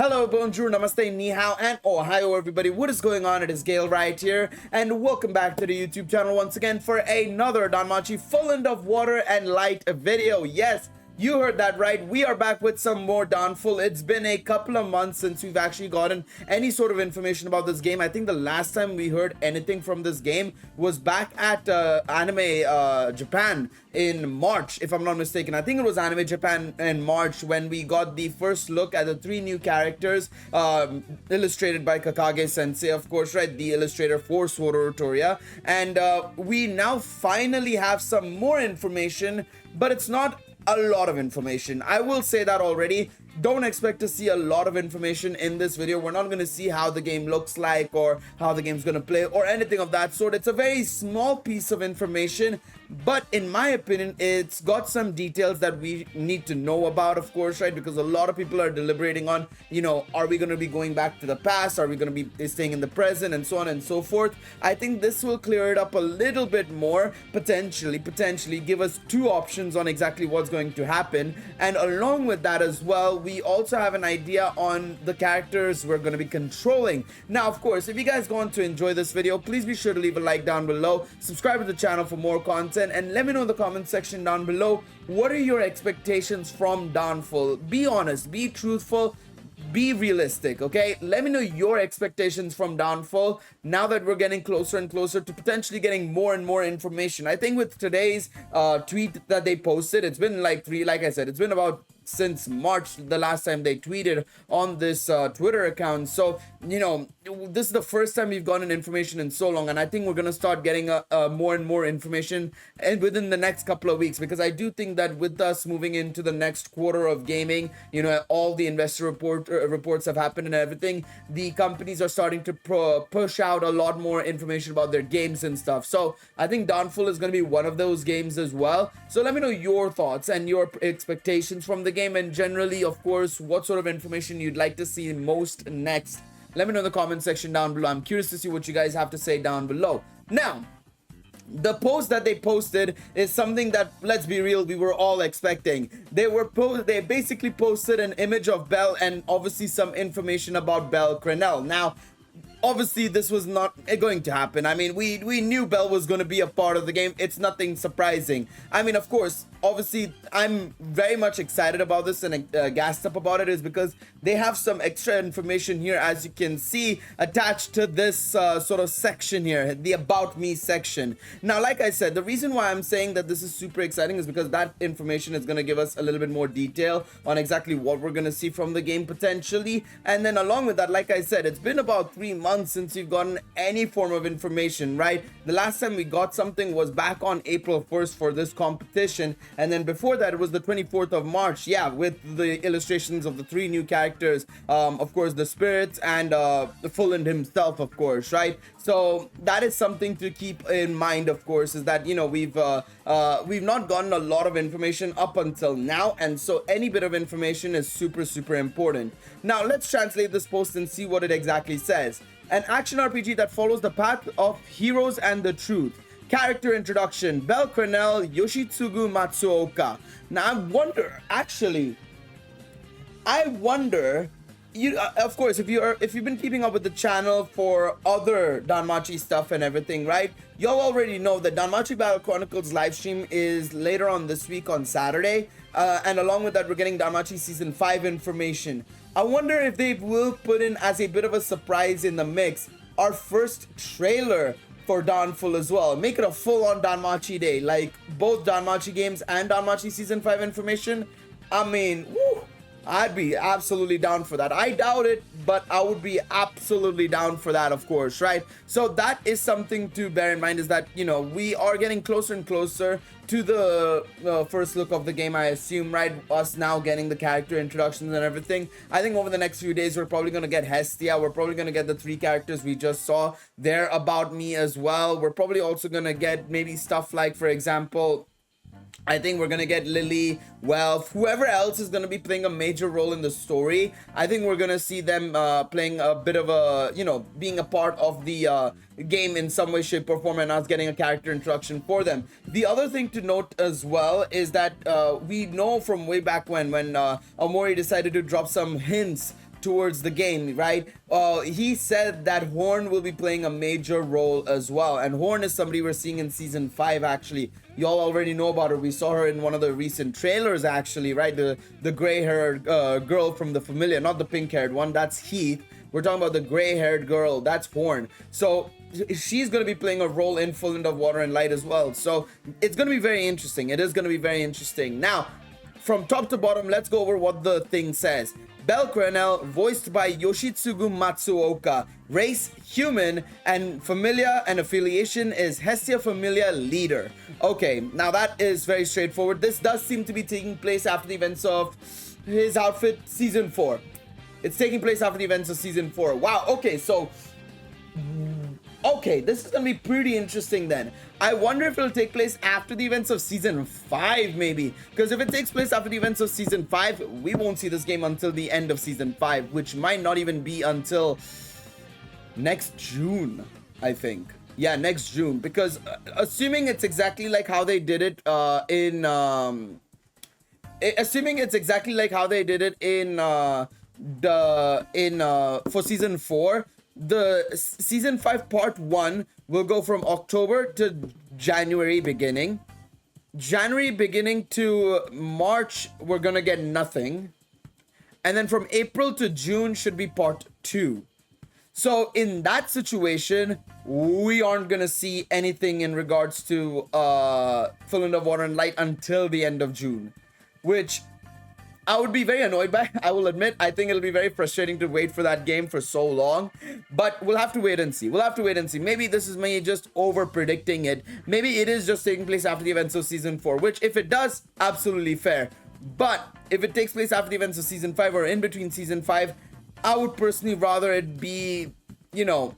Hello, bonjour, namaste, ni hao, and ohio, everybody. What is going on? It is Gale right here, and welcome back to the YouTube channel once again for another Danmachi Full End of Water and Light video. Yes, you heard that right. We are back with some more Dawnful. It's been a couple of months since we've actually gotten any sort of information about this game. I think the last time we heard anything from this game was back at Anime Japan in March, if I'm not mistaken. I think it was Anime Japan in March when we got the first look at the three new characters illustrated by Kakage Sensei, of course, right? The illustrator for Sword Art Toria. And we now finally have some more information, but it's not a lot of information. I will say that already. Don't expect to see a lot of information in this video. We're not going to see how the game looks like or how the game's going to play or anything of that sort. It's a very small piece of information, but in my opinion, it's got some details that we need to know about, of course, right? Because a lot of people are deliberating on, you know, are we going to be going back to the past? Are we going to be staying in the present, and so on and so forth? I think this will clear it up a little bit more, potentially give us two options on exactly what's going to happen. And along with that as well, we also have an idea on the characters we're going to be controlling. Now, of course, if you guys go on to enjoy this video, please be sure to leave a like down below, subscribe to the channel for more content, and let me know in the comment section down below, what are your expectations from Dawnful? Be honest, be truthful, be realistic, okay? Let me know your expectations from Dawnful now that we're getting closer and closer to potentially getting more and more information. I think with today's tweet that they posted, it's been like I said, it's been about since March, the last time they tweeted on this Twitter account. So, you know, this is the first time we've gotten information in so long, and I think we're going to start getting more and more information and within the next couple of weeks, because I do think that with us moving into the next quarter of gaming, you know, all the investor reports have happened and everything, the companies are starting to push out a lot more information about their games and stuff. So I think Dawnful is going to be one of those games as well. So let me know your thoughts and your expectations from the game, and generally, of course, what sort of information you'd like to see most next. Let me know in the comment section down below. I'm curious to see what you guys have to say down below. Now, the post that they posted is something that, let's be real, we were all expecting. They basically posted an image of Belle and obviously some information about Belle Crenel. Now, obviously, this was not going to happen. I mean, we knew Belle was going to be a part of the game. It's nothing surprising. I mean, of course, obviously, I'm very much excited about this and gassed up about it is because they have some extra information here, as you can see, attached to this sort of section here, the About Me section. Now, like I said, the reason why I'm saying that this is super exciting is because that information is going to give us a little bit more detail on exactly what we're going to see from the game potentially. And then along with that, like I said, it's been about 3 months since we've gotten any form of information, right? The last time we got something was back on April 1st for this competition, and then before that it was the 24th of March, yeah, with the illustrations of the three new characters, of course the spirits and the Full End himself, of course, right? So that is something to keep in mind, of course, is that, you know, we've not gotten a lot of information up until now, and so any bit of information is super important. Now let's translate this post and see what it exactly says. An action RPG that follows the path of heroes and the truth. Character introduction: Belle Crenel, Yoshitsugu Matsuoka. Now I wonder, you of course, if you've been keeping up with the channel for other Danmachi stuff and everything, right, y'all already know that Danmachi Battle Chronicles live stream is later on this week on Saturday, and along with that we're getting Danmachi season 5 information. I wonder if they will put in, as a bit of a surprise in the mix, our first trailer for Dawnful as well. Make it a full-on Danmachi day, like both Danmachi games and Danmachi season 5 information. I mean, woo, I'd be absolutely down for that. I doubt it, but I would be absolutely down for that, of course, right? So that is something to bear in mind, is that, you know, we are getting closer and closer to the first look of the game, I assume, right? Us now getting the character introductions and everything. I think over the next few days, we're probably going to get Hestia. We're probably going to get the 3 characters we just saw. They're About Me as well. We're probably also going to get maybe stuff like, for example, I think we're gonna get Lily, Welf, whoever else is gonna be playing a major role in the story. I think we're gonna see them playing a bit of a, you know, being a part of the game in some way, shape, or form, and us getting a character introduction for them. The other thing to note as well is that we know from way back when Omori decided to drop some hints towards the game, right? He said that Horn will be playing a major role as well, and Horn is somebody we're seeing in season 5. Actually, y'all already know about her. We saw her in one of the recent trailers, actually, right? The gray-haired girl from the Familia, not the pink-haired one. That's Heath. We're talking about the gray-haired girl. That's Horn. So she's going to be playing a role in Full End of Water and Light as well. So it's going to be very interesting. It is going to be very interesting. Now, from top to bottom, let's go over what the thing says. Belle Crenel, voiced by Yoshitsugu Matsuoka. Race, human, and Familia and affiliation is Hestia Familia leader. Okay, now that is very straightforward. This does seem to be taking place after the events of his outfit season 4. It's taking place after the events of season 4. Wow, okay, so... Okay, this is gonna be pretty interesting then. I wonder if it'll take place after the events of season 5, maybe. Because if it takes place after the events of season 5, we won't see this game until the end of season 5, which might not even be until next June, I think. Yeah, next June. Because assuming it's exactly like how they did it assuming it's exactly like how they did it in for season 4, the season 5 part 1 will go from October to January beginning. January beginning to March, we're gonna get nothing. And then from April to June should be part 2. So in that situation, we aren't gonna see anything in regards to Full End of Water and Light until the end of June, which I would be very annoyed by. I will admit, I think it'll be very frustrating to wait for that game for so long, but we'll have to wait and see. Maybe this is me just over predicting it. Maybe it is just taking place after the events of season 4, which if it does, absolutely fair. But if it takes place after the events of season 5 or in between season 5, I would personally rather it be, you know,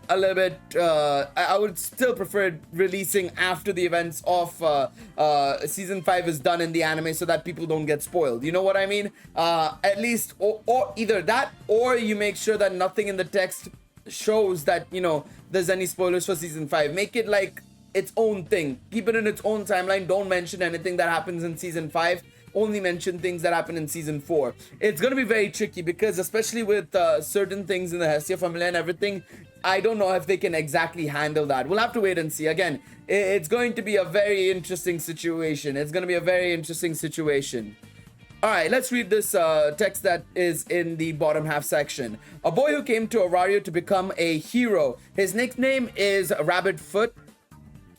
a little bit, I would still prefer releasing after the events of season 5 is done in the anime, so that people don't get spoiled. You know what I mean? At least, or either that, or you make sure that nothing in the text shows that, you know, there's any spoilers for season 5. Make it like its own thing. Keep it in its own timeline. Don't mention anything that happens in season 5. Only mention things that happen in season 4. It's gonna be very tricky because, especially with certain things in the Hestia Familia and everything, I don't know if they can exactly handle that. We'll have to wait and see. Again, it's going to be a very interesting situation. All right, let's read this text that is in the bottom half section. A boy who came to Arario to become a hero. His nickname is Rabbit Foot,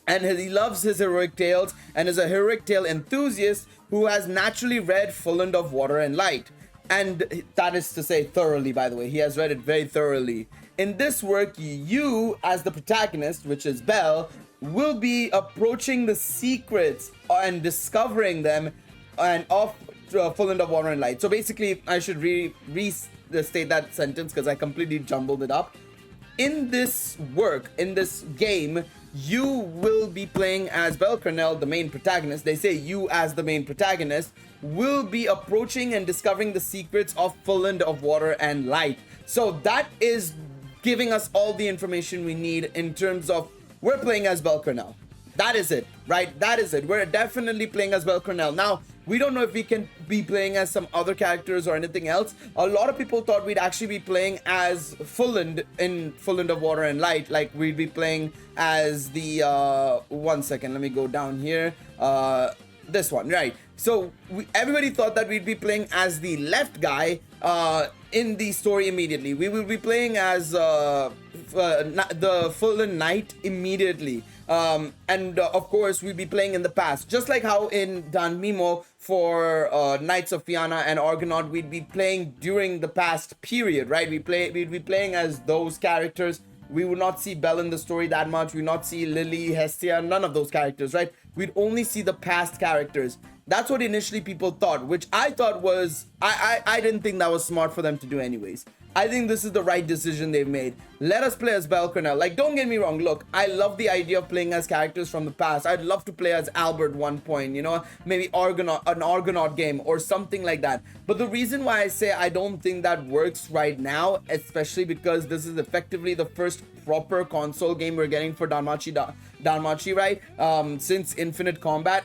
and he loves his heroic tales and is a heroic tale enthusiast who has naturally read Full End of Water and Light. And that is to say thoroughly, by the way. He has read it very thoroughly. In this work, you, as the protagonist, which is Belle, will be approaching the secrets and discovering them and of Full End of Water and Light. So basically, I should restate that sentence because I completely jumbled it up. In this work, in this game, you will be playing as Belle Crenel, the main protagonist. They say you, as the main protagonist, will be approaching and discovering the secrets of Full End of Water and Light. So that is giving us all the information we need in terms of we're playing as Belle Crenel. That is it, right? That is it. We're definitely playing as Belle Crenel. Now, we don't know if we can be playing as some other characters or anything else. A lot of people thought we'd actually be playing as Full End in Full End of Water and Light. Like, we'd be playing as the, one second, let me go down here. This one, right? So everybody thought that we'd be playing as the left guy in the story immediately. We will be playing as the Full End Knight immediately. And of course, we'll be playing in the past. Just like how in Dan Mimo for Knights of Fianna and Argonaut, we'd be playing during the past period, right? We'd be playing as those characters. We would not see Belle in the story that much. We would not see Lily, Hestia, none of those characters, right? We'd only see the past characters. That's what initially people thought, which I thought was, I didn't think that was smart for them to do anyways. I think this is the right decision they've made. Let us play as Belle Crenel. Like, don't get me wrong. Look, I love the idea of playing as characters from the past. I'd love to play as Albert one point, you know, maybe an Argonaut game or something like that. But the reason why I say I don't think that works right now, especially because this is effectively the first proper console game we're getting for Danmachi, right? Since Infinite Combat,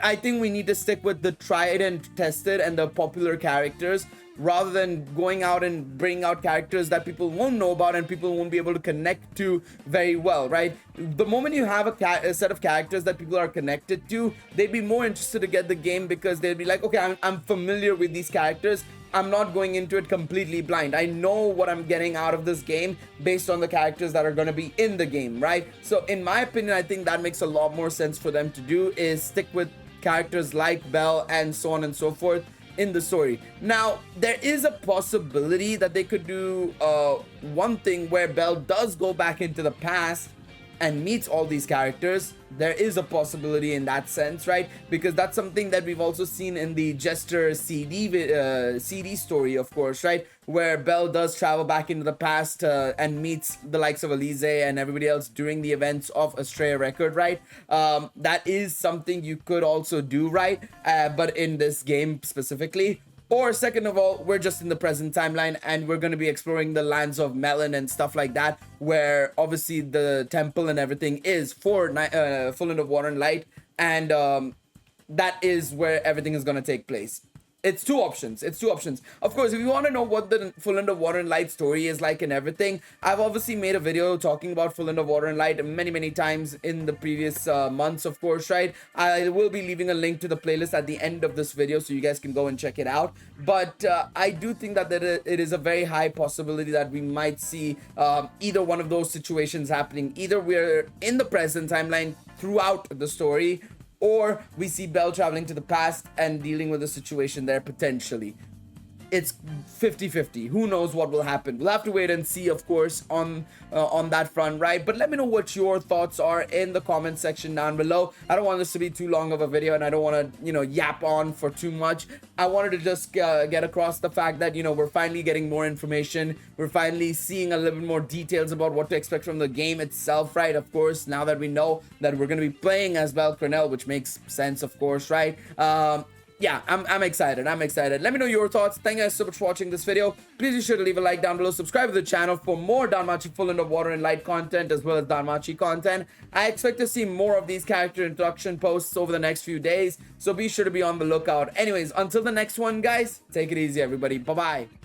I think we need to stick with the tried and tested and the popular characters. rather than going out and bringing out characters that people won't know about and people won't be able to connect to very well, right? The moment you have a set of characters that people are connected to, they'd be more interested to get the game because they'd be like, okay, I'm familiar with these characters. I'm not going into it completely blind. I know what I'm getting out of this game based on the characters that are going to be in the game, right? So in my opinion, I think that makes a lot more sense for them to do, is stick with characters like Belle and so on and so forth in the story. Now, there is a possibility that they could do one thing where Belle does go back into the past and meets all these characters. There is a possibility in that sense, right? Because that's something that we've also seen in the Jester CD story, of course, right? Where Belle does travel back into the past and meets the likes of Elise and everybody else during the events of Astrea Record, right? That is something you could also do, right? But in this game specifically. Or second of all, we're just in the present timeline and we're going to be exploring the lands of Melon and stuff like that, where obviously the temple and everything is for Full End of Water and Light, and that is where everything is going to take place. It's two options. Of course, if you want to know what the Full End of Water and Light story is like and everything, I've obviously made a video talking about Full End of Water and Light many times in the previous months, of course, right? I will be leaving a link to the playlist at the end of this video so you guys can go and check it out. But I do think that it is a very high possibility that we might see either one of those situations happening. Either we're in the present timeline throughout the story, or we see Belle traveling to the past and dealing with the situation there potentially. It's 50-50. Who knows what will happen? We'll have to wait and see, of course, on that front, right? But let me know what your thoughts are in the comment section down below. I don't want this to be too long of a video, and I don't want to, yap on for too much. I wanted to just get across the fact that, we're finally getting more information. We're finally seeing a little bit more details about what to expect from the game itself, right? Of course, now that we know that we're going to be playing as Belle Crenel, which makes sense, of course, right? Yeah, I'm excited. Let me know your thoughts. Thank you guys so much for watching this video. Please be sure to leave a like down below. Subscribe to the channel for more DanMachi Full End of Water and Light content, as well as DanMachi content. I expect to see more of these character introduction posts over the next few days, so be sure to be on the lookout. Anyways, until the next one, guys, take it easy, everybody. Bye-bye.